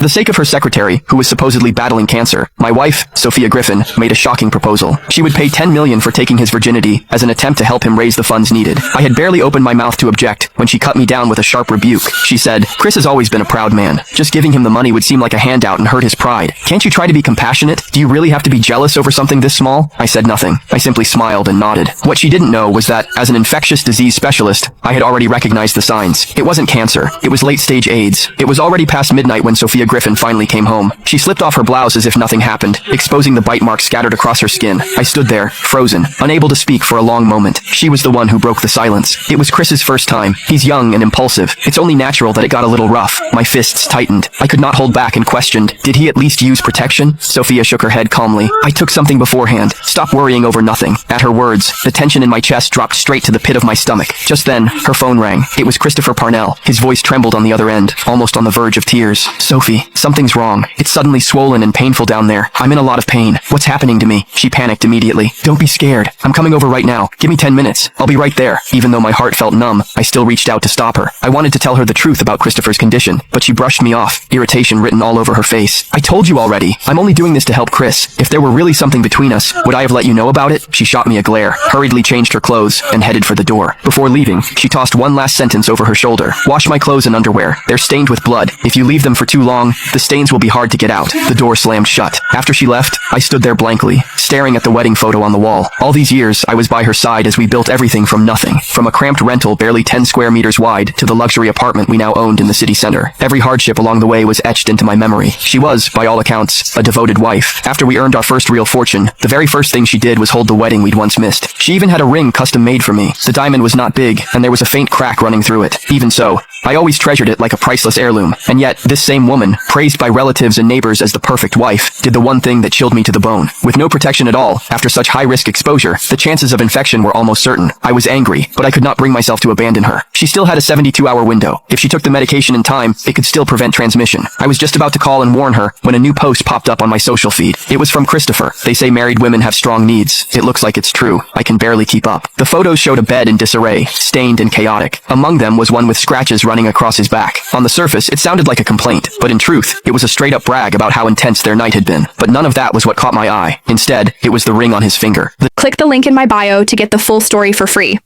For the sake of her secretary, who was supposedly battling cancer, my wife, Sophia Griffin, made a shocking proposal. She would pay $10 million for taking his virginity as an attempt to help him raise the funds needed. I had barely opened my mouth to object when she cut me down with a sharp rebuke. She said, "Chris has always been a proud man. Just giving him the money would seem like a handout and hurt his pride. Can't you try to be compassionate? Do you really have to be jealous over something this small?" I said nothing. I simply smiled and nodded. What she didn't know was that, as an infectious disease specialist, I had already recognized the signs. It wasn't cancer. It was late-stage AIDS. It was already past midnight when Sophia Griffin finally came home. She slipped off her blouse as if nothing happened, exposing the bite marks scattered across her skin. I stood there, frozen, unable to speak for a long moment. She was the one who broke the silence. It was Chris's first time. He's young and impulsive. It's only natural that it got a little rough. My fists tightened. I could not hold back and questioned, did he at least use protection? Sophia shook her head calmly. I took something beforehand. Stop worrying over nothing. At her words, the tension in my chest dropped straight to the pit of my stomach. Just then, her phone rang. It was Christopher Parnell. His voice trembled on the other end, almost on the verge of tears. "Sophie, something's wrong. It's suddenly swollen and painful down there. I'm in a lot of pain. What's happening to me?" She panicked immediately. "Don't be scared. I'm coming over right now. Give me 10 minutes. I'll be right there." Even though my heart felt numb, I still reached out to stop her. I wanted to tell her the truth about Christopher's condition, but she brushed me off, irritation written all over her face. "I told you already. I'm only doing this to help Chris. If there were really something between us, would I have let you know about it?" She shot me a glare, hurriedly changed her clothes, and headed for the door. Before leaving, she tossed one last sentence over her shoulder. "Wash my clothes and underwear. They're stained with blood. If you leave them for too long, the stains will be hard to get out." The door slammed shut. After she left, I stood there blankly, staring at the wedding photo on the wall. All these years, I was by her side as we built everything from nothing. From a cramped rental barely 10 square meters wide to the luxury apartment we now owned in the city center. Every hardship along the way was etched into my memory. She was, by all accounts, a devoted wife. After we earned our first real fortune, the very first thing she did was hold the wedding we'd once missed. She even had a ring custom made for me. The diamond was not big, and there was a faint crack running through it. Even so, I always treasured it like a priceless heirloom. And yet, this same woman, praised by relatives and neighbors as the perfect wife, did the one thing that chilled me to the bone. With no protection at all, after such high-risk exposure, the chances of infection were almost certain. I was angry, but I could not bring myself to abandon her. She still had a 72-hour window. If she took the medication in time, it could still prevent transmission. I was just about to call and warn her when a new post popped up on my social feed. It was from Christopher. "They say married women have strong needs. It looks like it's true. I can barely keep up." The photos showed a bed in disarray, stained and chaotic. Among them was one with scratches running across his back. On the surface, it sounded like a complaint, but in truth, it was a straight-up brag about how intense their night had been. But none of that was what caught my eye. Instead, it was the ring on his finger. Click the link in my bio to get the full story for free.